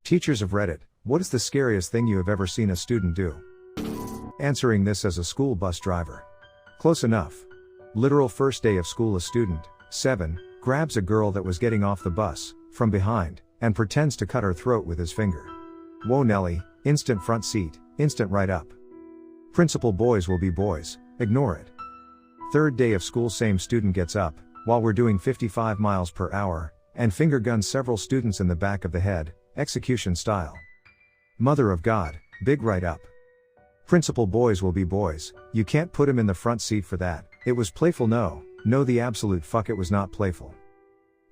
Teachers of Reddit, what is the scariest thing you have ever seen a student do? Answering this as a school bus driver. Close enough. Literal first day of school, a student, 7, grabs a girl that was getting off the bus, from behind, and pretends to cut her throat with his finger. Whoa Nelly, instant front seat, instant right up. Principal, boys will be boys, ignore it. Third day of school, same student gets up, while we're doing 55 miles per hour, and finger guns several students in the back of the head, execution style. Mother of God, big right up. Principal, boys will be boys, you can't put him in the front seat for that, it was playful. No, the absolute fuck, it was not playful.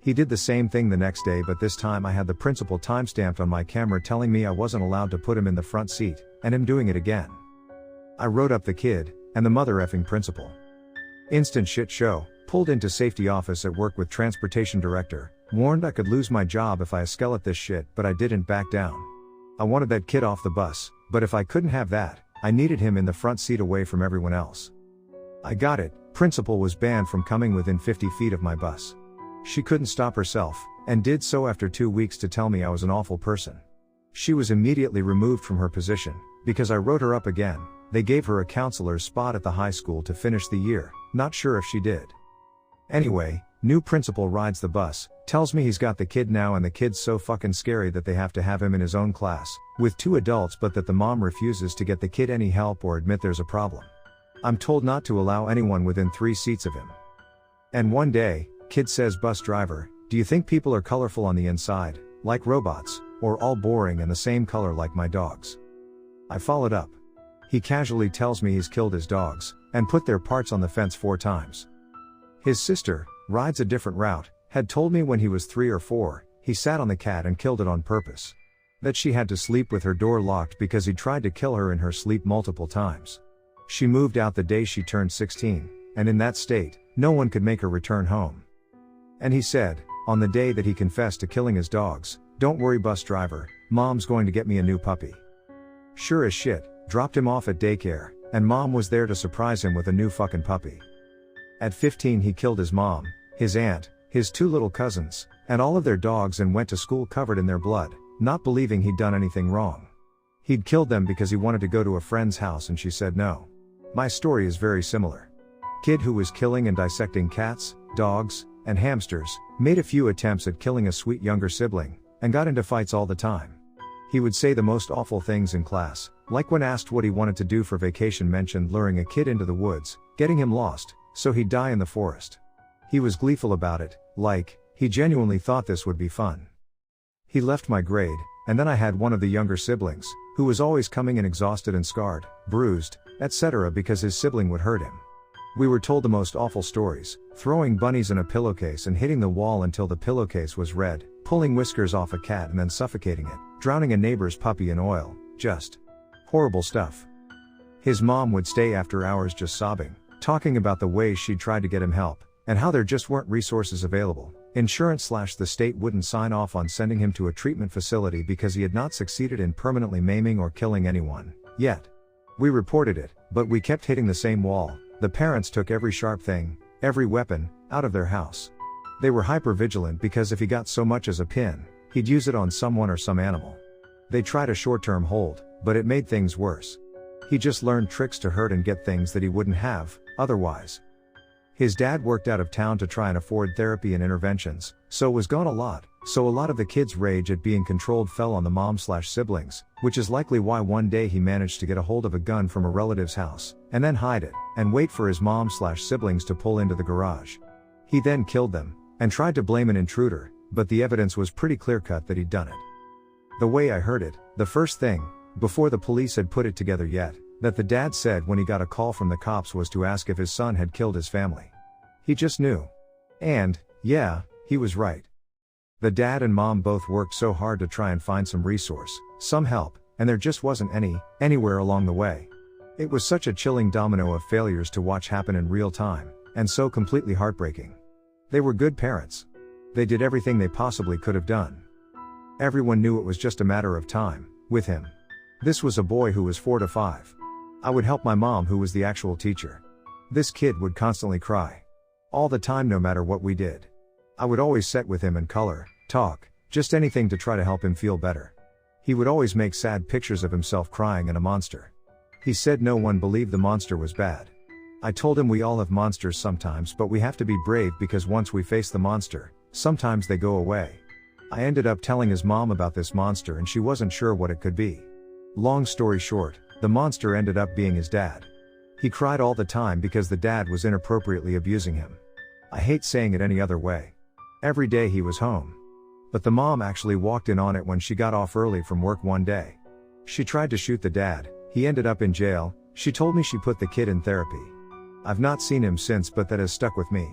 He did the same thing the next day, but this time I had the principal timestamped on my camera telling me I wasn't allowed to put him in the front seat, and him doing it again. I wrote up the kid, and the mother effing principal. Instant shit show, pulled into safety office at work with transportation director, warned I could lose my job if I escalate this shit, but I didn't back down. I wanted that kid off the bus, but if I couldn't have that, I needed him in the front seat away from everyone else. I got it, principal was banned from coming within 50 feet of my bus. She couldn't stop herself, and did so after 2 weeks to tell me I was an awful person. She was immediately removed from her position, because I wrote her up again. They gave her a counselor's spot at the high school to finish the year, not sure if she did. Anyway, new principal rides the bus, tells me he's got the kid now, and the kid's so fucking scary that they have to have him in his own class, with 2 adults, but that the mom refuses to get the kid any help or admit there's a problem. I'm told not to allow anyone within 3 seats of him. And one day, kid says, bus driver, do you think people are colorful on the inside, like robots, or all boring and the same color like my dogs? I followed up. He casually tells me he's killed his dogs, and put their parts on the fence 4 times. His sister, rides a different route, had told me when he was 3 or 4, he sat on the cat and killed it on purpose. That she had to sleep with her door locked because he tried to kill her in her sleep multiple times. She moved out the day she turned 16, and in that state, no one could make her return home. And he said, on the day that he confessed to killing his dogs, don't worry bus driver, mom's going to get me a new puppy. Sure as shit, dropped him off at daycare, and mom was there to surprise him with a new fucking puppy. At 15 he killed his mom, his aunt, his 2 little cousins, and all of their dogs, and went to school covered in their blood, not believing he'd done anything wrong. He'd killed them because he wanted to go to a friend's house and she said no. My story is very similar. Kid who was killing and dissecting cats, dogs, and hamsters, made a few attempts at killing a sweet younger sibling, and got into fights all the time. He would say the most awful things in class, like when asked what he wanted to do for vacation mentioned luring a kid into the woods, getting him lost, so he'd die in the forest. He was gleeful about it, like, he genuinely thought this would be fun. He left my grade, and then I had one of the younger siblings, who was always coming in exhausted and scarred, bruised, etc. because his sibling would hurt him. We were told the most awful stories, throwing bunnies in a pillowcase and hitting the wall until the pillowcase was red, pulling whiskers off a cat and then suffocating it, drowning a neighbor's puppy in oil, just horrible stuff. His mom would stay after hours just sobbing, talking about the ways she'd tried to get him help, and how there just weren't resources available. Insurance/the state wouldn't sign off on sending him to a treatment facility because he had not succeeded in permanently maiming or killing anyone, yet. We reported it, but we kept hitting the same wall. The parents took every sharp thing, every weapon, out of their house. They were hyper-vigilant because if he got so much as a pin, he'd use it on someone or some animal. They tried a short-term hold, but it made things worse. He just learned tricks to hurt and get things that he wouldn't have, otherwise. His dad worked out of town to try and afford therapy and interventions, so was gone a lot, so a lot of the kid's rage at being controlled fell on the mom/siblings, which is likely why one day he managed to get a hold of a gun from a relative's house, and then hide it, and wait for his mom/siblings to pull into the garage. He then killed them, and tried to blame an intruder, but the evidence was pretty clear-cut that he'd done it. The way I heard it, the first thing, before the police had put it together yet, that the dad said when he got a call from the cops was to ask if his son had killed his family. He just knew. And, yeah, he was right. The dad and mom both worked so hard to try and find some resource, some help, and there just wasn't anywhere along the way. It was such a chilling domino of failures to watch happen in real time, and so completely heartbreaking. They were good parents. They did everything they possibly could have done. Everyone knew it was just a matter of time, with him. This was a boy who was 4 to 5. I would help my mom, who was the actual teacher. This kid would constantly cry. All the time, no matter what we did. I would always sit with him and color, talk, just anything to try to help him feel better. He would always make sad pictures of himself crying and a monster. He said no one believed the monster was bad. I told him we all have monsters sometimes, but we have to be brave because once we face the monster, sometimes they go away. I ended up telling his mom about this monster and she wasn't sure what it could be. Long story short, the monster ended up being his dad. He cried all the time because the dad was inappropriately abusing him. I hate saying it any other way. Every day he was home. But the mom actually walked in on it when she got off early from work one day. She tried to shoot the dad, he ended up in jail. She told me she put the kid in therapy. I've not seen him since, but that has stuck with me.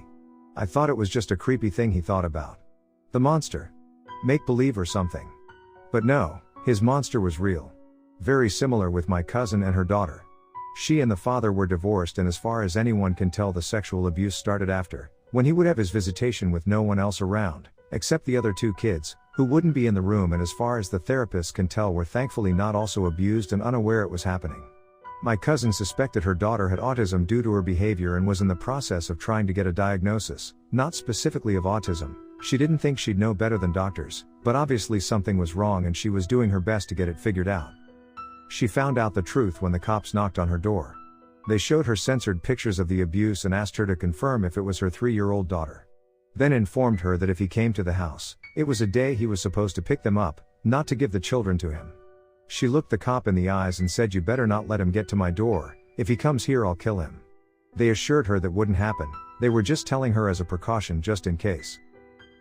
I thought it was just a creepy thing he thought about. The monster. Make believe or something. But no, his monster was real. Very similar with my cousin and her daughter. She and the father were divorced, and as far as anyone can tell, the sexual abuse started after, when he would have his visitation with no one else around, except the other two kids, who wouldn't be in the room, and as far as the therapists can tell were thankfully not also abused and unaware it was happening. My cousin suspected her daughter had autism due to her behavior and was in the process of trying to get a diagnosis, not specifically of autism. She didn't think she'd know better than doctors, but obviously something was wrong and she was doing her best to get it figured out. She found out the truth when the cops knocked on her door. They showed her censored pictures of the abuse and asked her to confirm if it was her 3-year-old daughter. Then informed her that if he came to the house, it was a day he was supposed to pick them up, not to give the children to him. She looked the cop in the eyes and said, "You better not let him get to my door. If he comes here, I'll kill him." They assured her that wouldn't happen. They were just telling her as a precaution just in case.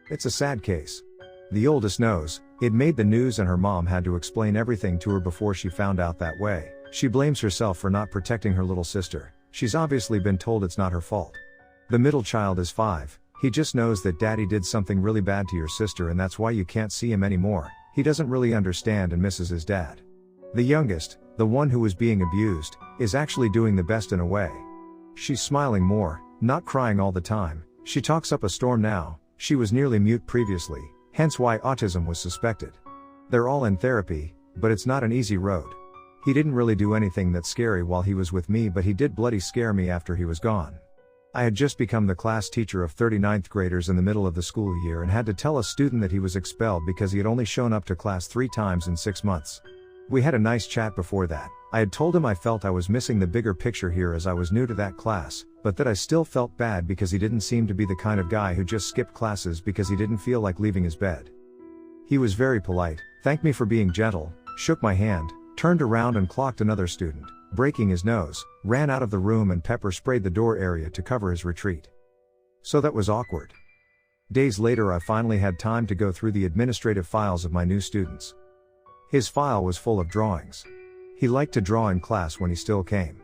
It's a sad case. The oldest knows. It made the news and her mom had to explain everything to her before she found out that way. She blames herself for not protecting her little sister. She's obviously been told it's not her fault. The middle child is 5. He just knows that daddy did something really bad to your sister and that's why you can't see him anymore. He doesn't really understand and misses his dad. The youngest, the one who was being abused, is actually doing the best in a way. She's smiling more, not crying all the time. She talks up a storm now. She was nearly mute previously, hence why autism was suspected. They're all in therapy, but it's not an easy road. He didn't really do anything that's scary while he was with me, but he did bloody scare me after he was gone. I had just become the class teacher of 39th graders in the middle of the school year and had to tell a student that he was expelled because he had only shown up to class 3 times in 6 months. We had a nice chat before that. I had told him I felt I was missing the bigger picture here as I was new to that class, but that I still felt bad because he didn't seem to be the kind of guy who just skipped classes because he didn't feel like leaving his bed. He was very polite, thanked me for being gentle, shook my hand, turned around and clocked another student, breaking his nose, ran out of the room and pepper sprayed the door area to cover his retreat. So that was awkward. Days later I finally had time to go through the administrative files of my new students. His file was full of drawings. He liked to draw in class when he still came.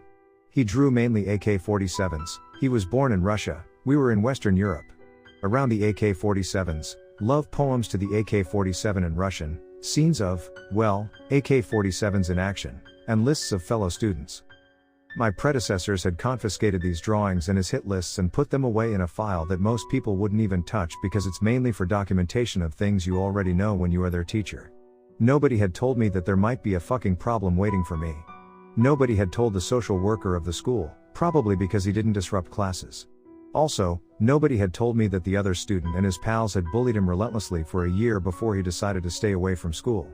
He drew mainly AK-47s, he was born in Russia, we were in Western Europe. Around the AK-47s, love poems to the AK-47 in Russian, scenes of, well, AK-47s in action, and lists of fellow students. My predecessors had confiscated these drawings and his hit lists and put them away in a file that most people wouldn't even touch because it's mainly for documentation of things you already know when you are their teacher. Nobody had told me that there might be a fucking problem waiting for me. Nobody had told the social worker of the school, probably because he didn't disrupt classes. Also, nobody had told me that the other student and his pals had bullied him relentlessly for a year before he decided to stay away from school.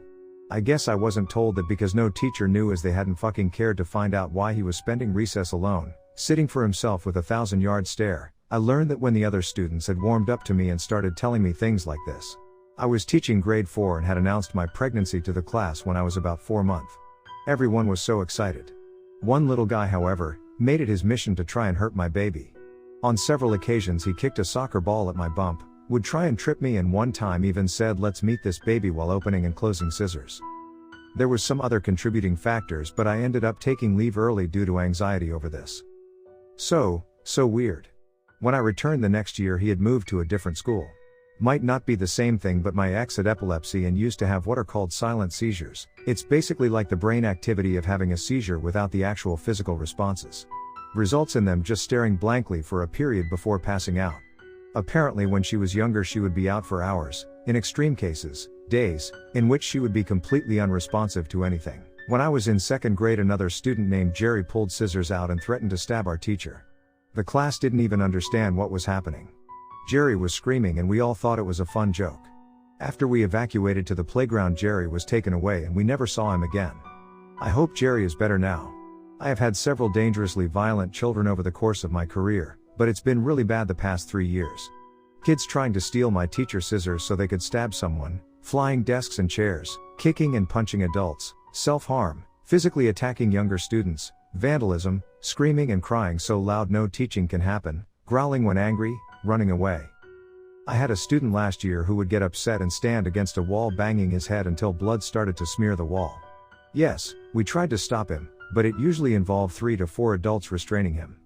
I guess I wasn't told that because no teacher knew, as they hadn't fucking cared to find out why he was spending recess alone, sitting for himself with a 1,000-yard stare. I learned that when the other students had warmed up to me and started telling me things like this. I was teaching grade 4 and had announced my pregnancy to the class when I was about 4 months. Everyone was so excited. One little guy, however, made it his mission to try and hurt my baby. On several occasions he kicked a soccer ball at my bump, would try and trip me, and one time even said, "Let's meet this baby," while opening and closing scissors. There was some other contributing factors, but I ended up taking leave early due to anxiety over this. So weird. When I returned the next year he had moved to a different school. Might not be the same thing, but my ex had epilepsy and used to have what are called silent seizures. It's basically like the brain activity of having a seizure without the actual physical responses. Results in them just staring blankly for a period before passing out. Apparently when she was younger she would be out for hours, in extreme cases, days, in which she would be completely unresponsive to anything. When I was in 2nd grade another student named Jerry pulled scissors out and threatened to stab our teacher. The class didn't even understand what was happening. Jerry was screaming and we all thought it was a fun joke. After we evacuated to the playground, Jerry was taken away and we never saw him again. I hope Jerry is better now. I have had several dangerously violent children over the course of my career, but it's been really bad the past 3 years. Kids trying to steal my teacher's scissors so they could stab someone, flying desks and chairs, kicking and punching adults, self-harm, physically attacking younger students, vandalism, screaming and crying so loud no teaching can happen, growling when angry, running away. I had a student last year who would get upset and stand against a wall banging his head until blood started to smear the wall. Yes, we tried to stop him, but it usually involved 3 to 4 adults restraining him.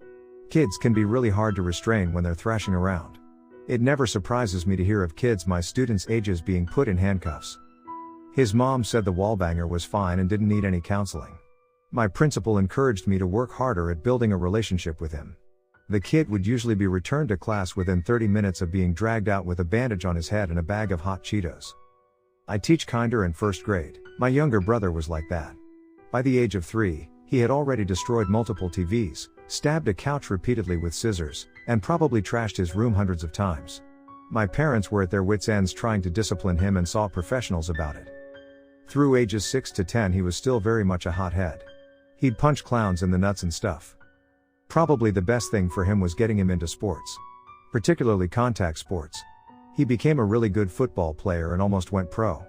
Kids can be really hard to restrain when they're thrashing around. It never surprises me to hear of kids my students' ages being put in handcuffs. His mom said the wallbanger was fine and didn't need any counseling. My principal encouraged me to work harder at building a relationship with him. The kid would usually be returned to class within 30 minutes of being dragged out with a bandage on his head and a bag of hot Cheetos. I teach kinder in 1st grade. My younger brother was like that. By the age of 3, he had already destroyed multiple TVs, stabbed a couch repeatedly with scissors, and probably trashed his room hundreds of times. My parents were at their wits' ends trying to discipline him and saw professionals about it. Through ages 6 to 10 he was still very much a hothead. He'd punch clowns in the nuts and stuff. Probably the best thing for him was getting him into sports. Particularly contact sports. He became a really good football player and almost went pro.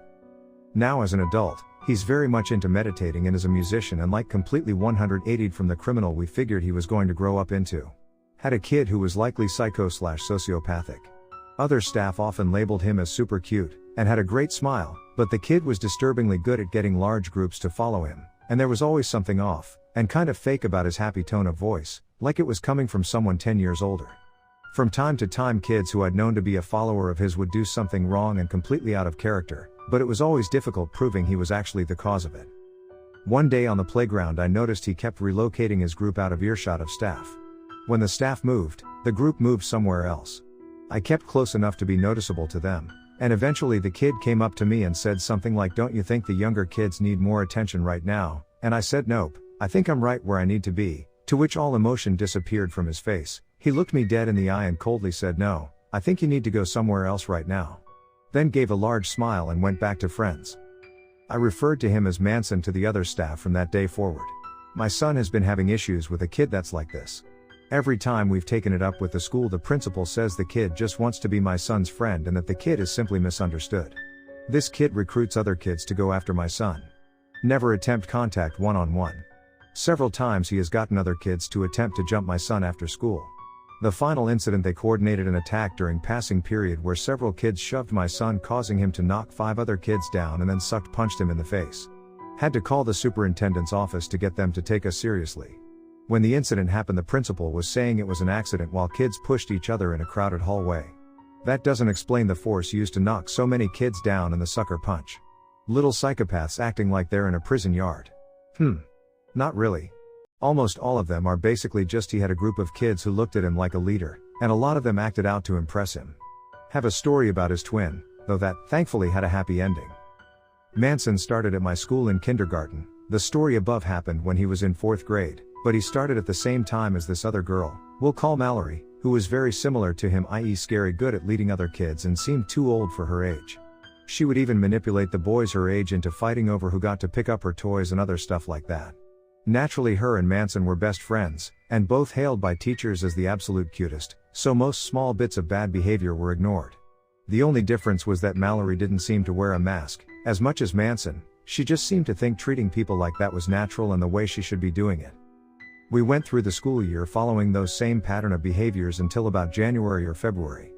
Now as an adult, he's very much into meditating and is a musician and like completely 180'd from the criminal we figured he was going to grow up into. Had a kid who was likely psycho/sociopathic. Other staff often labeled him as super cute, and had a great smile, but the kid was disturbingly good at getting large groups to follow him, and there was always something off, and kind of fake about his happy tone of voice, like it was coming from someone 10 years older. From time to time kids who I'd known to be a follower of his would do something wrong and completely out of character, but it was always difficult proving he was actually the cause of it. One day on the playground I noticed he kept relocating his group out of earshot of staff. When the staff moved, the group moved somewhere else. I kept close enough to be noticeable to them, and eventually the kid came up to me and said something like, "Don't you think the younger kids need more attention right now?" And I said, "Nope, I think I'm right where I need to be," to which all emotion disappeared from his face. He looked me dead in the eye and coldly said, "No, I think you need to go somewhere else right now." Then gave a large smile and went back to friends. I referred to him as Manson to the other staff from that day forward. My son has been having issues with a kid that's like this. Every time we've taken it up with the school, the principal says the kid just wants to be my son's friend and that the kid is simply misunderstood. This kid recruits other kids to go after my son. Never attempt contact one-on-one. Several times he has gotten other kids to attempt to jump my son after school. The final incident, they coordinated an attack during passing period where several kids shoved my son, causing him to knock 5 other kids down and then punched him in the face. Had to call the superintendent's office to get them to take us seriously. When the incident happened, the principal was saying it was an accident while kids pushed each other in a crowded hallway. That doesn't explain the force used to knock so many kids down and the sucker punch. Little psychopaths acting like they're in a prison yard. Not really. Almost all of them are basically just he had a group of kids who looked at him like a leader, and a lot of them acted out to impress him. Have a story about his twin, though that, thankfully, had a happy ending. Manson started at my school in kindergarten. The story above happened when he was in 4th grade, but he started at the same time as this other girl, we'll call Mallory, who was very similar to him, i.e. scary good at leading other kids and seemed too old for her age. She would even manipulate the boys her age into fighting over who got to pick up her toys and other stuff like that. Naturally, her and Manson were best friends, and both hailed by teachers as the absolute cutest, so most small bits of bad behavior were ignored. The only difference was that Mallory didn't seem to wear a mask, as much as Manson. She just seemed to think treating people like that was natural and the way she should be doing it. We went through the school year following those same pattern of behaviors until about January or February.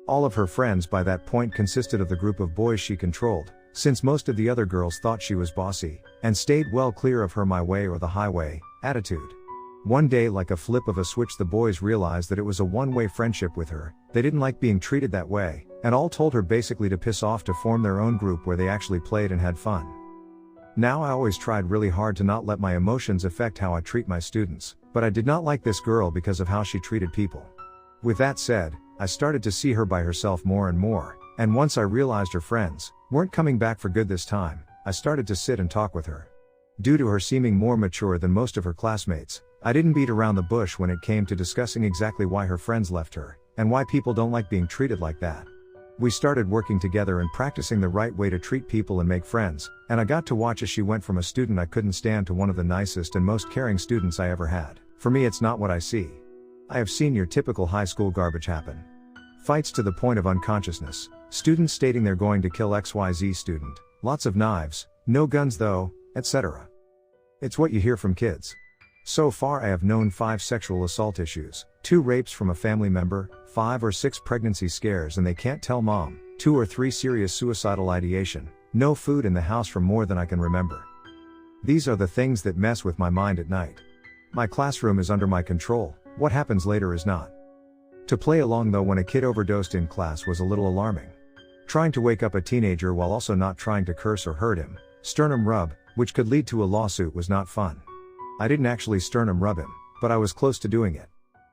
All of her friends by that point consisted of the group of boys she controlled, since most of the other girls thought she was bossy, and stayed well clear of her my way or the highway attitude. One day, like a flip of a switch, the boys realized that it was a one-way friendship with her. They didn't like being treated that way, and all told her basically to piss off to form their own group where they actually played and had fun. Now, I always tried really hard to not let my emotions affect how I treat my students, but I did not like this girl because of how she treated people. With that said, I started to see her by herself more and more, and once I realized her friends weren't coming back for good this time, I started to sit and talk with her. Due to her seeming more mature than most of her classmates, I didn't beat around the bush when it came to discussing exactly why her friends left her, and why people don't like being treated like that. We started working together and practicing the right way to treat people and make friends, and I got to watch as she went from a student I couldn't stand to one of the nicest and most caring students I ever had. For me, it's not what I see. I have seen your typical high school garbage happen. Fights to the point of unconsciousness, students stating they're going to kill XYZ student, lots of knives, no guns though, etc. It's what you hear from kids. So far I have known 5 sexual assault issues, 2 rapes from a family member, 5 or 6 pregnancy scares and they can't tell mom, 2 or 3 serious suicidal ideation, no food in the house for more than I can remember. These are the things that mess with my mind at night. My classroom is under my control, what happens later is not. To play along though, when a kid overdosed in class was a little alarming. Trying to wake up a teenager while also not trying to curse or hurt him, sternum rub, which could lead to a lawsuit, was not fun. I didn't actually sternum rub him, but I was close to doing it.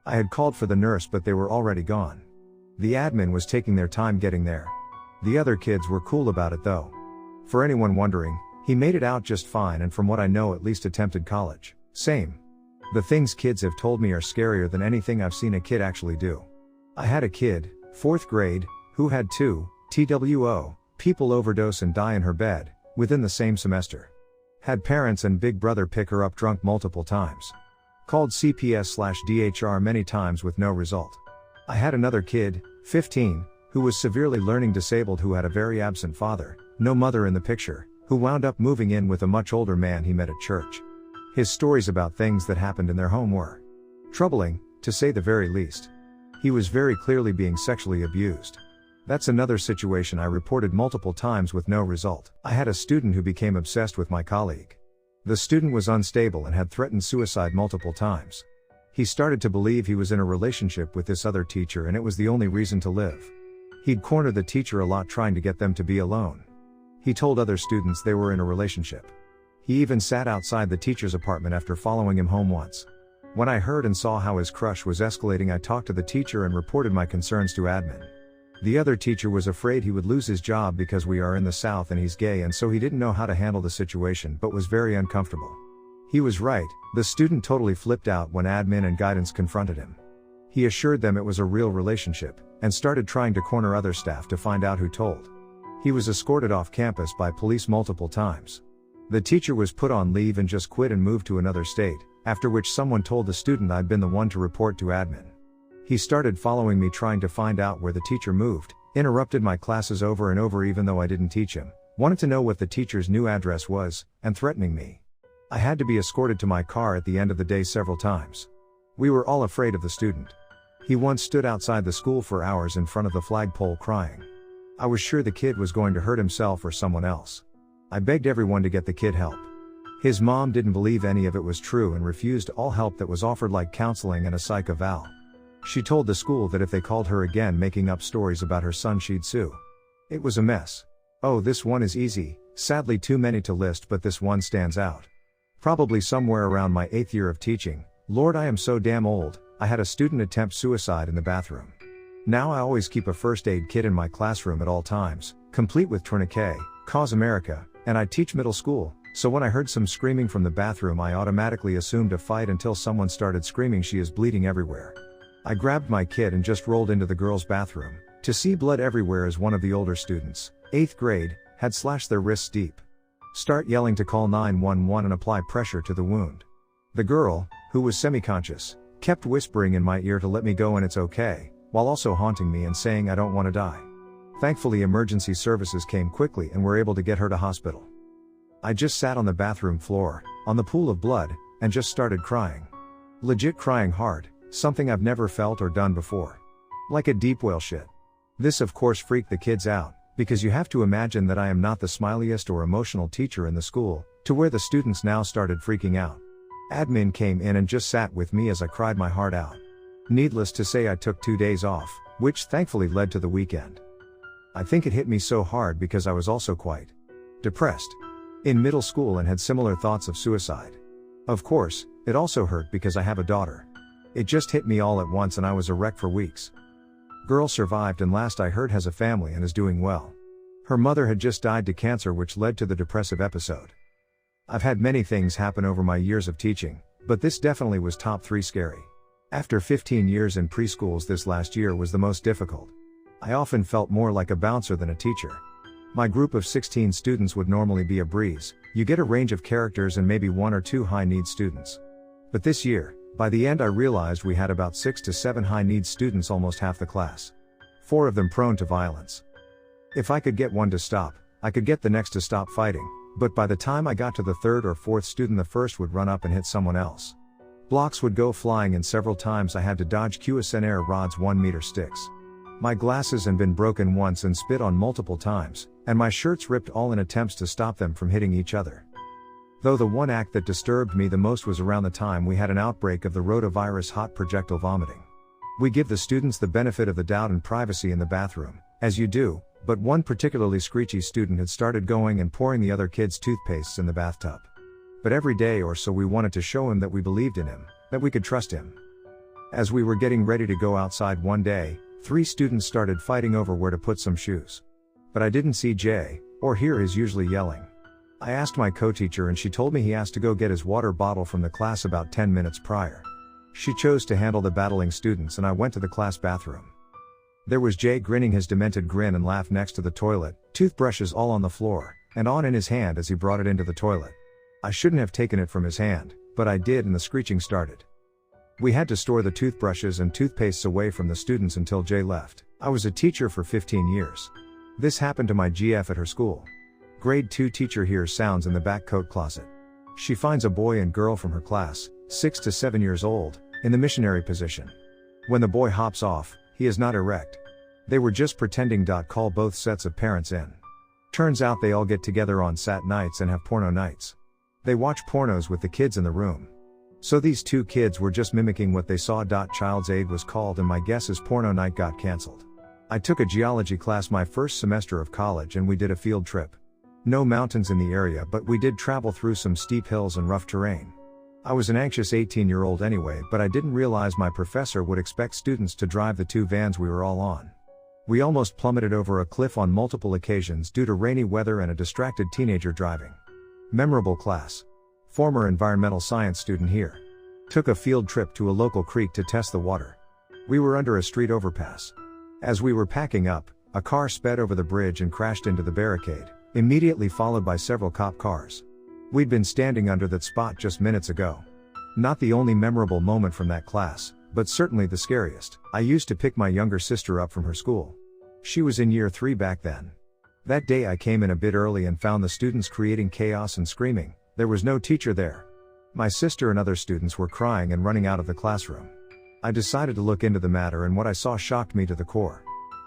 I had called for the nurse but they were already gone. The admin was taking their time getting there. The other kids were cool about it though. For anyone wondering, he made it out just fine and from what I know at least attempted college. Same. The things kids have told me are scarier than anything I've seen a kid actually do. I had a kid, 4th grade, who had 2 people overdose and die in her bed, within the same semester. Had parents and big brother pick her up drunk multiple times. Called CPS/DHR many times with no result. I had another kid, 15, who was severely learning disabled, who had a very absent father, no mother in the picture, who wound up moving in with a much older man he met at church. His stories about things that happened in their home were troubling, to say the very least. He was very clearly being sexually abused. That's another situation I reported multiple times with no result. I had a student who became obsessed with my colleague. The student was unstable and had threatened suicide multiple times. He started to believe he was in a relationship with this other teacher and it was the only reason to live. He'd corner the teacher a lot trying to get them to be alone. He told other students they were in a relationship. He even sat outside the teacher's apartment after following him home once. When I heard and saw how his crush was escalating, I talked to the teacher and reported my concerns to admin. The other teacher was afraid he would lose his job because we are in the South and he's gay, and so he didn't know how to handle the situation but was very uncomfortable. He was right. The student totally flipped out when admin and guidance confronted him. He assured them it was a real relationship, and started trying to corner other staff to find out who told. He was escorted off campus by police multiple times. The teacher was put on leave and just quit and moved to another state, after which someone told the student I'd been the one to report to admin. He started following me trying to find out where the teacher moved, interrupted my classes over and over even though I didn't teach him, wanted to know what the teacher's new address was, and threatening me. I had to be escorted to my car at the end of the day several times. We were all afraid of the student. He once stood outside the school for hours in front of the flagpole crying. I was sure the kid was going to hurt himself or someone else. I begged everyone to get the kid help. His mom didn't believe any of it was true and refused all help that was offered, like counseling and a psych eval. She told the school that if they called her again making up stories about her son, she'd sue. It was a mess. Oh, this one is easy, sadly too many to list, but this one stands out. Probably somewhere around my 8th year of teaching, Lord I am so damn old, I had a student attempt suicide in the bathroom. Now I always keep a first aid kit in my classroom at all times, complete with tourniquet, Cause America, and I teach middle school, so when I heard some screaming from the bathroom I automatically assumed a fight until someone started screaming she is bleeding everywhere. I grabbed my kit and just rolled into the girls' bathroom, to see blood everywhere as one of the older students, 8th grade, had slashed their wrists deep. Start yelling to call 911 and apply pressure to the wound. The girl, who was semi-conscious, kept whispering in my ear to let me go and it's okay, while also haunting me and saying I don't want to die. Thankfully emergency services came quickly and were able to get her to hospital. I just sat on the bathroom floor, on the pool of blood, and just started crying. Legit crying hard. Something I've never felt or done before. Like a deep whale shit. This of course freaked the kids out, because you have to imagine that I am not the smiliest or emotional teacher in the school, to where the students now started freaking out. Admin came in and just sat with me as I cried my heart out. Needless to say I took 2 days off, which thankfully led to the weekend. I think it hit me so hard because I was also quite depressed in middle school and had similar thoughts of suicide. Of course, it also hurt because I have a daughter. It just hit me all at once and I was a wreck for weeks. Girl survived and last I heard has a family and is doing well. Her mother had just died to cancer, which led to the depressive episode. I've had many things happen over my years of teaching, but this definitely was top 3 scary. After 15 years in preschools, this last year was the most difficult. I often felt more like a bouncer than a teacher. My group of 16 students would normally be a breeze. You get a range of characters and maybe 1 or 2 high-needs students. But this year, by the end I realized we had about 6 to 7 high-needs students, almost half the class. 4 of them prone to violence. If I could get one to stop, I could get the next to stop fighting, but by the time I got to the 3rd or 4th student, the first would run up and hit someone else. Blocks would go flying, and several times I had to dodge QSNR rods 1-meter sticks. My glasses had been broken once and spit on multiple times, and my shirts ripped, all in attempts to stop them from hitting each other. Though the one act that disturbed me the most was around the time we had an outbreak of the rotavirus hot projectile vomiting. We give the students the benefit of the doubt and privacy in the bathroom, as you do, but one particularly screechy student had started going and pouring the other kids' toothpastes in the bathtub. But every day or so we wanted to show him that we believed in him, that we could trust him. As we were getting ready to go outside one day, 3 students started fighting over where to put some shoes. But I didn't see Jay, or hear his usually yelling. I asked my co-teacher and she told me he asked to go get his water bottle from the class about 10 minutes prior. She chose to handle the battling students and I went to the class bathroom. There was Jay grinning his demented grin and laugh next to the toilet, toothbrushes all on the floor, and on in his hand as he brought it into the toilet. I shouldn't have taken it from his hand, but I did and the screeching started. We had to store the toothbrushes and toothpastes away from the students until Jay left. I was a teacher for 15 years. This happened to my GF at her school. Grade 2 teacher hears sounds in the back coat closet. She finds a boy and girl from her class, 6 to 7 years old, in the missionary position. When the boy hops off, he is not erect. They were just pretending. Call both sets of parents in. Turns out they all get together on Sat nights and have porno nights. They watch pornos with the kids in the room. So these 2 kids were just mimicking what they saw. Child's aid was called and my guess is porno night got cancelled. I took a geology class my first semester of college and we did a field trip. No mountains in the area, but we did travel through some steep hills and rough terrain. I was an anxious 18-year-old anyway, but I didn't realize my professor would expect students to drive the 2 vans we were all on. We almost plummeted over a cliff on multiple occasions due to rainy weather and a distracted teenager driving. Memorable class. Former environmental science student here. Took a field trip to a local creek to test the water. We were under a street overpass. As we were packing up, a car sped over the bridge and crashed into the barricade, immediately followed by several cop cars. We'd been standing under that spot just minutes ago. Not the only memorable moment from that class, but certainly the scariest. I used to pick my younger sister up from her school. She was in year 3 back then. That day I came in a bit early and found the students creating chaos and screaming. There was no teacher there. My sister and other students were crying and running out of the classroom. I decided to look into the matter and what I saw shocked me to the core.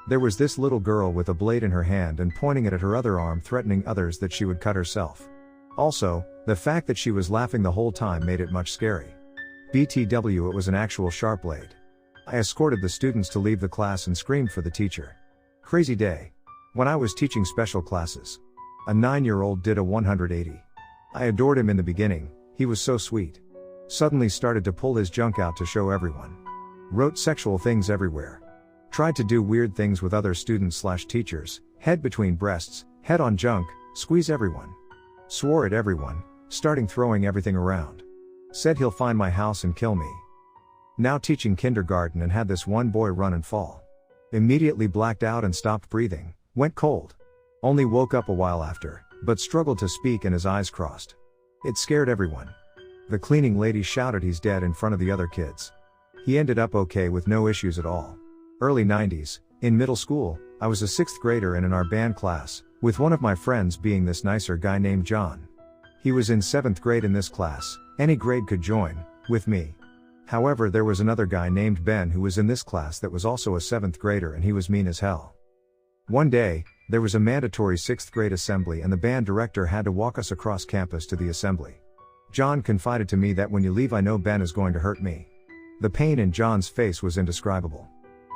There was this little girl with a blade in her hand and pointing it at her other arm, threatening others that she would cut herself. Also, the fact that she was laughing the whole time made it much scary. BTW, it was an actual sharp blade. I escorted the students to leave the class and screamed for the teacher. Crazy day. When I was teaching special classes, a 9-year-old did a 180. I adored him in the beginning, he was so sweet. Suddenly started to pull his junk out to show everyone. Wrote sexual things everywhere. Tried to do weird things with other students/teachers, head between breasts, head on junk, squeeze everyone. Swore at everyone, starting throwing everything around. Said he'll find my house and kill me. Now teaching kindergarten and had this one boy run and fall. Immediately blacked out and stopped breathing, went cold. Only woke up a while after, but struggled to speak and his eyes crossed. It scared everyone. The cleaning lady shouted he's dead in front of the other kids. He ended up okay with no issues at all. Early 90s, in middle school, I was a 6th grader and in our band class, with one of my friends being this nicer guy named John. He was in 7th grade in this class, any grade could join, with me. However, there was another guy named Ben who was in this class that was also a 7th grader and he was mean as hell. One day, there was a mandatory 6th grade assembly and the band director had to walk us across campus to the assembly. John confided to me that when you leave I know Ben is going to hurt me. The pain in John's face was indescribable.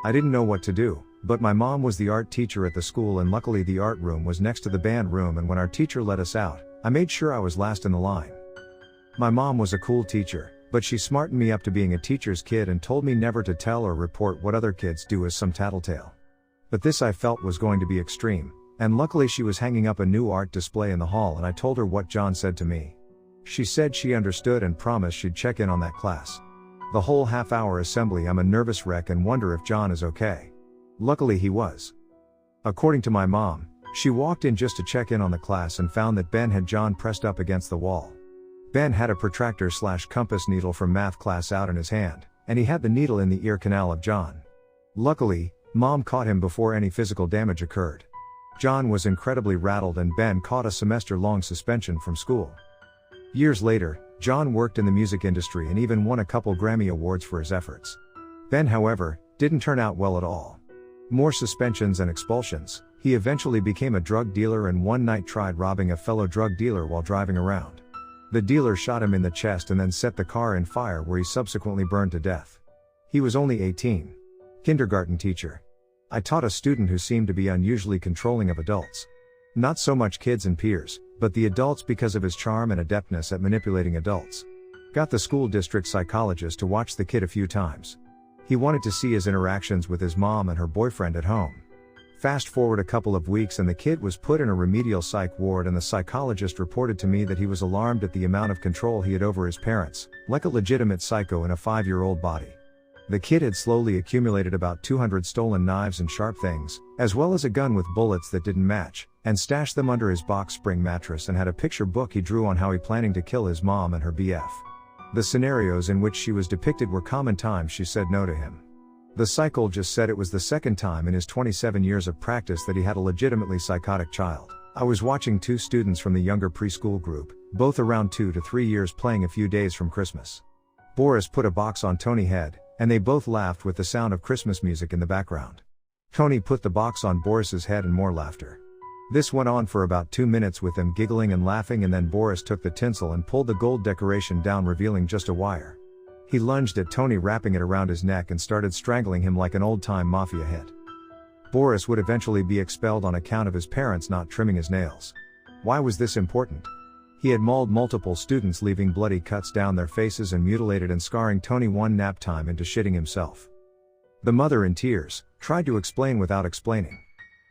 I didn't know what to do, but my mom was the art teacher at the school and luckily the art room was next to the band room and when our teacher let us out, I made sure I was last in the line. My mom was a cool teacher, but she smartened me up to being a teacher's kid and told me never to tell or report what other kids do as some tattletale. But this I felt was going to be extreme, and luckily she was hanging up a new art display in the hall and I told her what John said to me. She said she understood and promised she'd check in on that class. The whole half-hour assembly I'm a nervous wreck and wonder if John is okay. Luckily he was. According to my mom, she walked in just to check in on the class and found that Ben had John pressed up against the wall. Ben had a protractor/compass needle from math class out in his hand, and he had the needle in the ear canal of John. Luckily, Mom caught him before any physical damage occurred. John was incredibly rattled and Ben caught a semester-long suspension from school. Years later, John worked in the music industry and even won a couple Grammy Awards for his efforts. Ben, however, didn't turn out well at all. More suspensions and expulsions. He eventually became a drug dealer and one night tried robbing a fellow drug dealer while driving around. The dealer shot him in the chest and then set the car in fire where he subsequently burned to death. He was only 18. Kindergarten teacher. I taught a student who seemed to be unusually controlling of adults. Not so much kids and peers, but the adults because of his charm and adeptness at manipulating adults. Got the school district psychologist to watch the kid a few times. He wanted to see his interactions with his mom and her boyfriend at home. Fast forward a couple of weeks and the kid was put in a remedial psych ward and the psychologist reported to me that he was alarmed at the amount of control he had over his parents, like a legitimate psycho in a 5-year-old body. The kid had slowly accumulated about 200 stolen knives and sharp things, as well as a gun with bullets that didn't match, and stashed them under his box spring mattress and had a picture book he drew on how he planning to kill his mom and her BF. The scenarios in which she was depicted were common times she said no to him. The psychologist said it was the second time in his 27 years of practice that he had a legitimately psychotic child. I was watching 2 students from the younger preschool group, both around 2 to 3 years playing a few days from Christmas. Boris put a box on Tony's head, and they both laughed with the sound of Christmas music in the background. Tony put the box on Boris's head and more laughter. This went on for about 2 minutes with them giggling and laughing and then Boris took the tinsel and pulled the gold decoration down revealing just a wire. He lunged at Tony wrapping it around his neck and started strangling him like an old-time mafia hit. Boris would eventually be expelled on account of his parents not trimming his nails. Why was this important? He had mauled multiple students leaving bloody cuts down their faces and mutilated and scarring Tony one nap time into shitting himself. The mother in tears, tried to explain without explaining.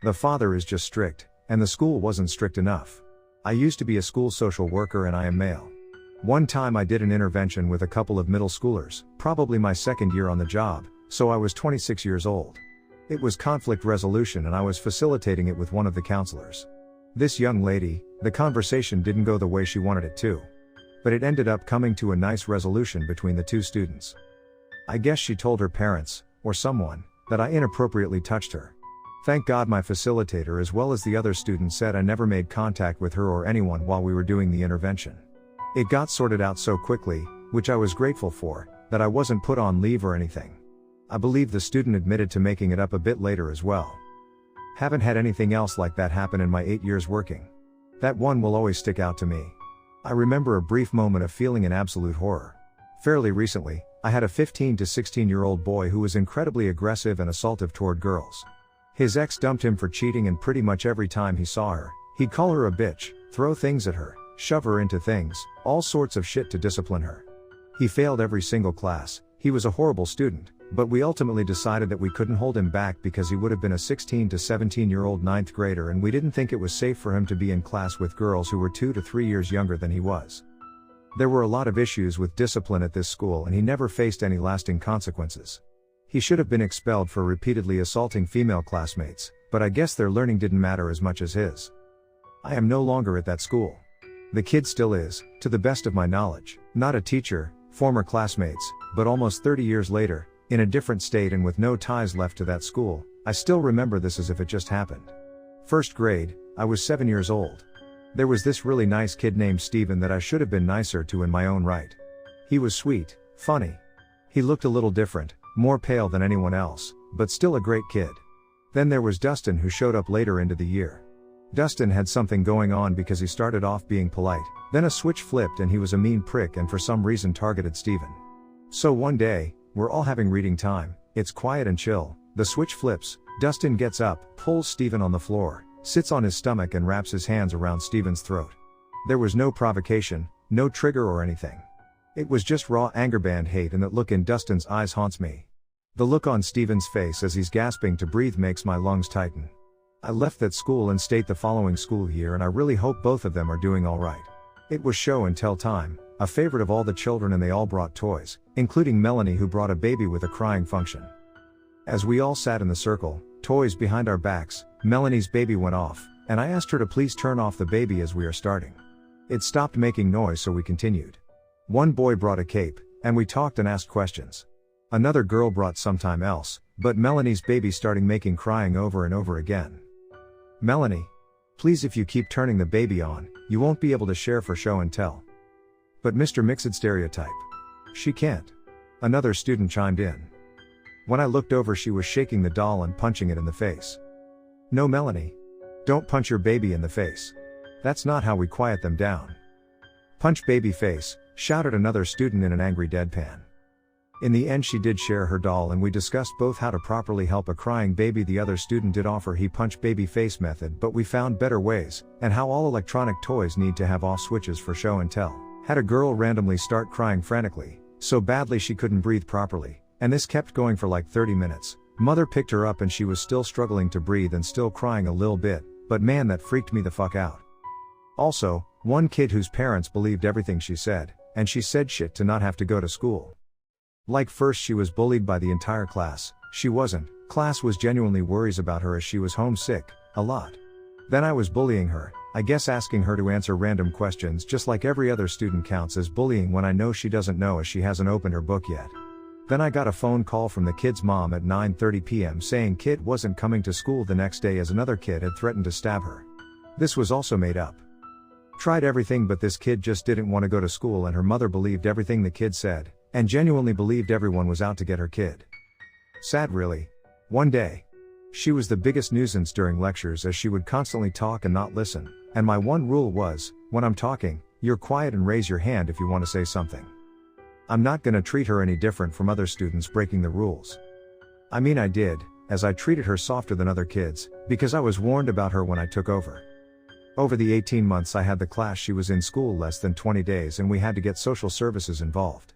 The father is just strict, and the school wasn't strict enough. I used to be a school social worker and I am male. One time I did an intervention with a couple of middle schoolers, probably my second year on the job, so I was 26 years old. It was conflict resolution and I was facilitating it with one of the counselors. This young lady, the conversation didn't go the way she wanted it to. But it ended up coming to a nice resolution between the 2 students. I guess she told her parents, or someone, that I inappropriately touched her. Thank God my facilitator as well as the other students said I never made contact with her or anyone while we were doing the intervention. It got sorted out so quickly, which I was grateful for, that I wasn't put on leave or anything. I believe the student admitted to making it up a bit later as well. Haven't had anything else like that happen in my 8 years working. That one will always stick out to me. I remember a brief moment of feeling an absolute horror. Fairly recently, I had a 15 to 16-year-old boy who was incredibly aggressive and assaultive toward girls. His ex dumped him for cheating and pretty much every time he saw her, he'd call her a bitch, throw things at her, shove her into things, all sorts of shit to discipline her. He failed every single class, he was a horrible student, but we ultimately decided that we couldn't hold him back because he would have been a 16 to 17-year-old 9th grader and we didn't think it was safe for him to be in class with girls who were 2 to 3 years younger than he was. There were a lot of issues with discipline at this school and he never faced any lasting consequences. He should have been expelled for repeatedly assaulting female classmates, but I guess their learning didn't matter as much as his. I am no longer at that school. The kid still is, to the best of my knowledge, not a teacher, former classmates, but almost 30 years later, in a different state and with no ties left to that school, I still remember this as if it just happened. First grade, I was 7 years old. There was this really nice kid named Steven that I should have been nicer to in my own right. He was sweet, funny. He looked a little different, more pale than anyone else, but still a great kid. Then there was Dustin who showed up later into the year. Dustin had something going on because he started off being polite, then a switch flipped and he was a mean prick and for some reason targeted Steven. So one day, we're all having reading time, it's quiet and chill, the switch flips, Dustin gets up, pulls Steven on the floor, sits on his stomach and wraps his hands around Steven's throat. There was no provocation, no trigger or anything. It was just raw angerband hate and that look in Dustin's eyes haunts me. The look on Steven's face as he's gasping to breathe makes my lungs tighten. I left that school and stayed the following school year and I really hope both of them are doing alright. It was show and tell time, a favorite of all the children and they all brought toys, including Melanie who brought a baby with a crying function. As we all sat in the circle, toys behind our backs, Melanie's baby went off, and I asked her to please turn off the baby as we are starting. It stopped making noise, so we continued. One boy brought a cape, and we talked and asked questions. Another girl brought sometime else, but Melanie's baby starting making crying over and over again. Melanie, please, if you keep turning the baby on, you won't be able to share for show and tell. But Mr. Mixed stereotype. She can't. Another student chimed in. When I looked over, she was shaking the doll and punching it in the face. No, Melanie. Don't punch your baby in the face. That's not how we quiet them down. Punch baby face, shouted another student in an angry deadpan. In the end, she did share her doll and we discussed both how to properly help a crying baby. The other student did offer he punch baby face method, but we found better ways, and how all electronic toys need to have off switches for show and tell. Had a girl randomly start crying frantically, so badly she couldn't breathe properly, and this kept going for like 30 minutes. Mother picked her up and she was still struggling to breathe and still crying a little bit, but man, that freaked me the fuck out. Also, one kid whose parents believed everything she said, and she said shit to not have to go to school. Like, first she was bullied by the entire class. She wasn't. Class was genuinely worries about her as she was homesick, a lot. Then I was bullying her, I guess asking her to answer random questions just like every other student counts as bullying when I know she doesn't know as she hasn't opened her book yet. Then I got a phone call from the kid's mom at 9:30 p.m. saying kid wasn't coming to school the next day as another kid had threatened to stab her. This was also made up. Tried everything, but this kid just didn't want to go to school, and her mother believed everything the kid said, and genuinely believed everyone was out to get her kid. Sad, really. One day. She was the biggest nuisance during lectures as she would constantly talk and not listen, and my one rule was, when I'm talking, you're quiet and raise your hand if you want to say something. I'm not gonna treat her any different from other students breaking the rules. I mean, I did, as I treated her softer than other kids, because I was warned about her when I took over. Over the 18 months I had the class, she was in school less than 20 days and we had to get social services involved.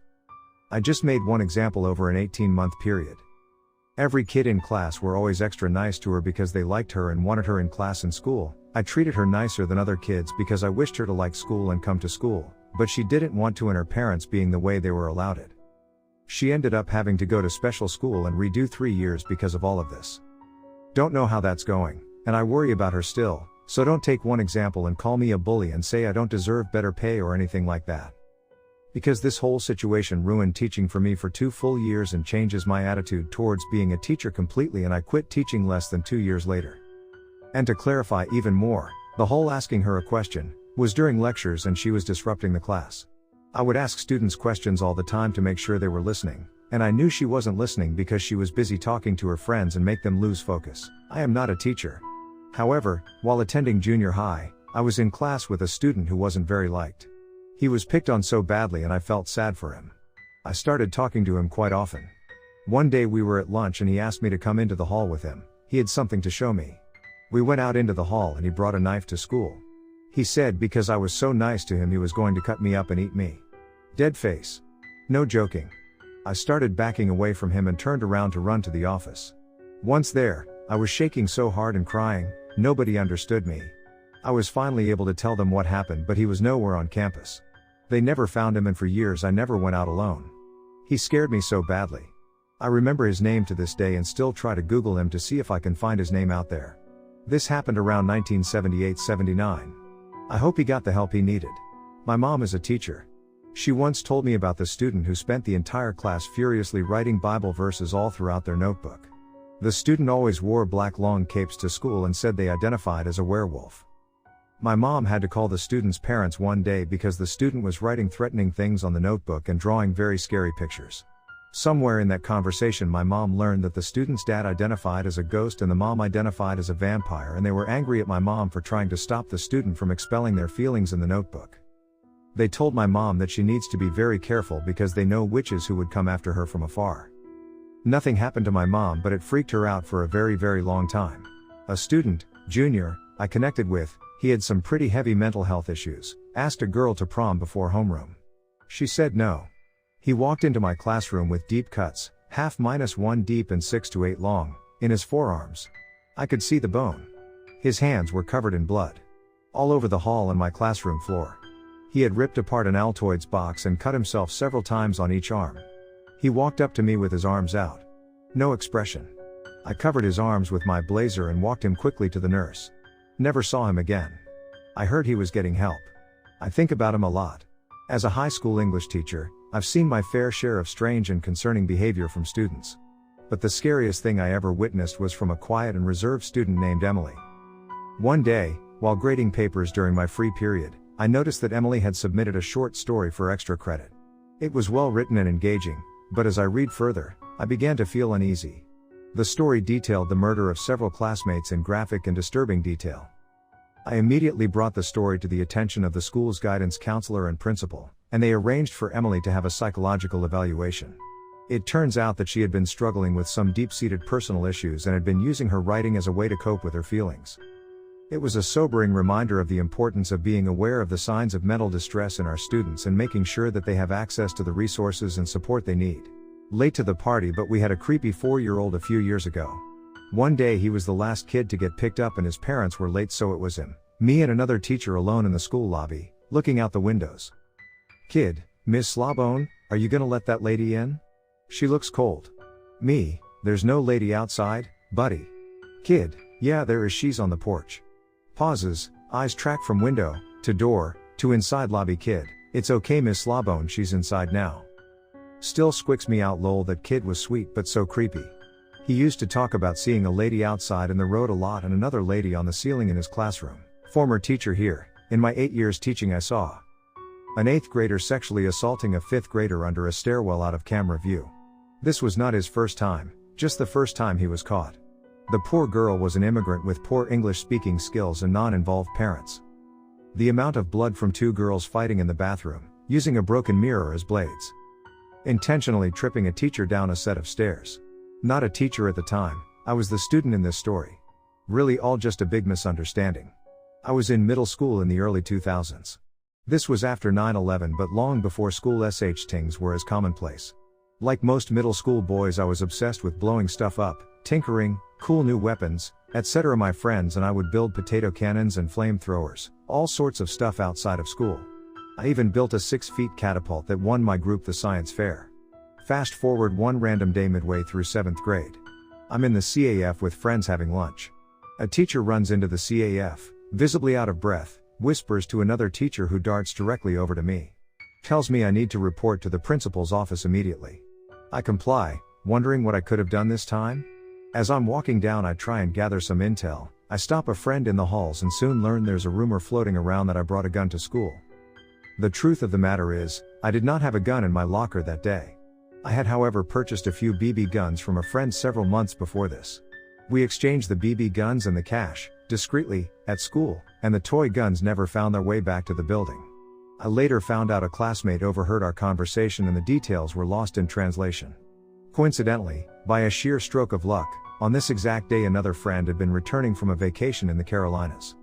I just made one example over an 18-month period. Every kid in class were always extra nice to her because they liked her and wanted her in class and school. I treated her nicer than other kids because I wished her to like school and come to school, but she didn't want to, and her parents being the way they were allowed it. She ended up having to go to special school and redo 3 years because of all of this. Don't know how that's going, and I worry about her still, so don't take one example and call me a bully and say I don't deserve better pay or anything like that. Because this whole situation ruined teaching for me for 2 full years and changes my attitude towards being a teacher completely, and I quit teaching less than 2 years later. And to clarify even more, the whole asking her a question was during lectures and she was disrupting the class. I would ask students questions all the time to make sure they were listening, and I knew she wasn't listening because she was busy talking to her friends and make them lose focus. I am not a teacher. However, while attending junior high, I was in class with a student who wasn't very liked. He was picked on so badly and I felt sad for him. I started talking to him quite often. One day we were at lunch and he asked me to come into the hall with him. He had something to show me. We went out into the hall and he brought a knife to school. He said because I was so nice to him he was going to cut me up and eat me. Dead face. No joking. I started backing away from him and turned around to run to the office. Once there, I was shaking so hard and crying, nobody understood me. I was finally able to tell them what happened, but he was nowhere on campus. They never found him, and for years I never went out alone. He scared me so badly. I remember his name to this day and still try to Google him to see if I can find his name out there. This happened around 1978-79. I hope he got the help he needed. My mom is a teacher. She once told me about the student who spent the entire class furiously writing Bible verses all throughout their notebook. The student always wore black long capes to school and said they identified as a werewolf. My mom had to call the student's parents one day because the student was writing threatening things on the notebook and drawing very scary pictures. Somewhere in that conversation my mom learned that the student's dad identified as a ghost and the mom identified as a vampire, and they were angry at my mom for trying to stop the student from expelling their feelings in the notebook. They told my mom that she needs to be very careful because they know witches who would come after her from afar. Nothing happened to my mom, but it freaked her out for a very, very long time. A student, junior, I connected with, he had some pretty heavy mental health issues, asked a girl to prom before homeroom. She said no. He walked into my classroom with deep cuts, half-1 deep and 6 to 8 long, in his forearms. I could see the bone. His hands were covered in blood. All over the hall and my classroom floor. He had ripped apart an Altoids box and cut himself several times on each arm. He walked up to me with his arms out. No expression. I covered his arms with my blazer and walked him quickly to the nurse. Never saw him again. I heard he was getting help. I think about him a lot. As a high school English teacher, I've seen my fair share of strange and concerning behavior from students. But the scariest thing I ever witnessed was from a quiet and reserved student named Emily. One day, while grading papers during my free period, I noticed that Emily had submitted a short story for extra credit. It was well written and engaging, but as I read further, I began to feel uneasy. The story detailed the murder of several classmates in graphic and disturbing detail. I immediately brought the story to the attention of the school's guidance counselor and principal, and they arranged for Emily to have a psychological evaluation. It turns out that she had been struggling with some deep-seated personal issues and had been using her writing as a way to cope with her feelings. It was a sobering reminder of the importance of being aware of the signs of mental distress in our students and making sure that they have access to the resources and support they need. Late to the party, but we had a creepy 4-year-old a few years ago. One day he was the last kid to get picked up and his parents were late, so it was him, me and another teacher alone in the school lobby, looking out the windows. Kid: Miss Slawbone, are you gonna let that lady in? She looks cold. Me: there's no lady outside, buddy. Kid: yeah, there is, she's on the porch. Pauses, eyes track from window, to door, to inside lobby. Kid: it's okay Miss Slawbone, she's inside now. Still squicks me out. Lol, that kid was sweet but so creepy. He used to talk about seeing a lady outside in the road a lot and another lady on the ceiling in his classroom. Former teacher here: in my 8 years teaching I saw an 8th grader sexually assaulting a 5th grader under a stairwell out of camera view. This was not his first time, just the first time he was caught. The poor girl was an immigrant with poor English speaking skills and non-involved parents. The amount of blood from 2 girls fighting in the bathroom, using a broken mirror as blades. Intentionally tripping a teacher down a set of stairs. Not a teacher at the time, I was the student in this story. Really all just a big misunderstanding. I was in middle school in the early 2000s. This was after 9/11 but long before school SH-tings were as commonplace. Like most middle school boys, I was obsessed with blowing stuff up, tinkering, cool new weapons, etc. My friends and I would build potato cannons and flamethrowers, all sorts of stuff outside of school. I even built a 6-foot catapult that won my group the science fair. Fast forward one random day midway through 7th grade. I'm in the CAF with friends having lunch. A teacher runs into the CAF, visibly out of breath, whispers to another teacher who darts directly over to me. Tells me I need to report to the principal's office immediately. I comply, wondering what I could have done this time. As I'm walking down, I try and gather some intel. I stop a friend in the halls and soon learn there's a rumor floating around that I brought a gun to school. The truth of the matter is, I did not have a gun in my locker that day. I had however purchased a few BB guns from a friend several months before this. We exchanged the BB guns and the cash, discreetly, at school, and the toy guns never found their way back to the building. I later found out a classmate overheard our conversation and the details were lost in translation. Coincidentally, by a sheer stroke of luck, on this exact day another friend had been returning from a vacation in the Carolinas.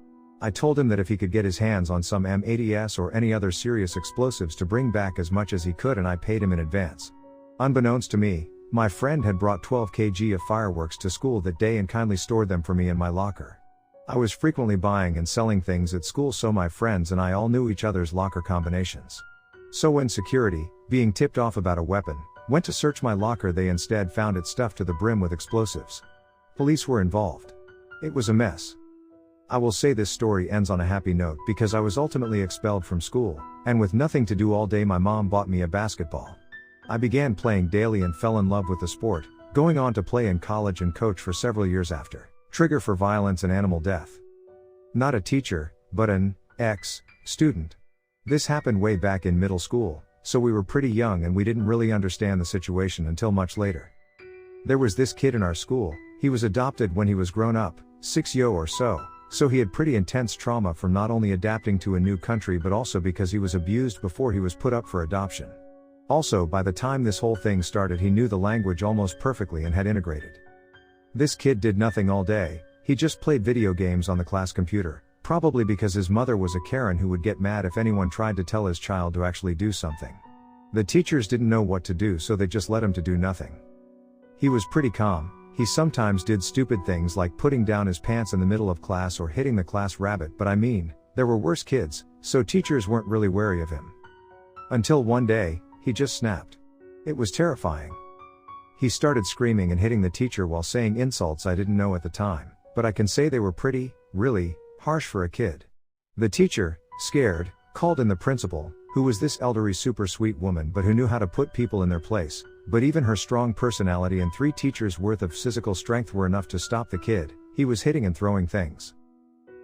I told him that if he could get his hands on some M80s or any other serious explosives to bring back as much as he could, and I paid him in advance. Unbeknownst to me, my friend had brought 12 kg of fireworks to school that day and kindly stored them for me in my locker. I was frequently buying and selling things at school, so my friends and I all knew each other's locker combinations. So when security, being tipped off about a weapon, went to search my locker, they instead found it stuffed to the brim with explosives. Police were involved. It was a mess. I will say this story ends on a happy note because I was ultimately expelled from school, and with nothing to do all day my mom bought me a basketball. I began playing daily and fell in love with the sport, going on to play in college and coach for several years after. Trigger for violence and animal death. Not a teacher, but an ex-student. This happened way back in middle school, so we were pretty young and we didn't really understand the situation until much later. There was this kid in our school, he was adopted when he was grown up, 6 or so he had pretty intense trauma from not only adapting to a new country but also because he was abused before he was put up for adoption. Also, by the time this whole thing started, he knew the language almost perfectly and had integrated. This kid did nothing all day, he just played video games on the class computer, probably because his mother was a Karen who would get mad if anyone tried to tell his child to actually do something. The teachers didn't know what to do, so they just let him to do nothing. He was pretty calm. He sometimes did stupid things like putting down his pants in the middle of class or hitting the class rabbit, but I mean, there were worse kids, so teachers weren't really wary of him. Until one day, he just snapped. It was terrifying. He started screaming and hitting the teacher while saying insults I didn't know at the time, but I can say they were pretty, really, harsh for a kid. The teacher, scared, called in the principal, who was this elderly super sweet woman but who knew how to put people in their place, but even her strong personality and 3 teachers worth of physical strength were enough to stop the kid. He was hitting and throwing things.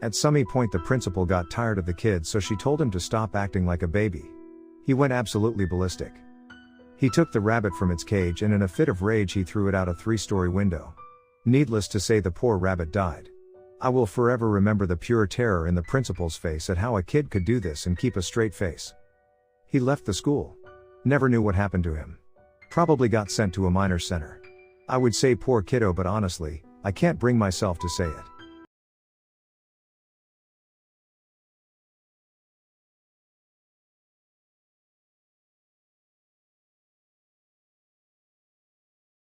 At some point the principal got tired of the kid, so she told him to stop acting like a baby. He went absolutely ballistic. He took the rabbit from its cage and in a fit of rage he threw it out a 3-story window. Needless to say the poor rabbit died. I will forever remember the pure terror in the principal's face at how a kid could do this and keep a straight face. He left the school. Never knew what happened to him. Probably got sent to a minor center. I would say poor kiddo, but honestly, I can't bring myself to say it.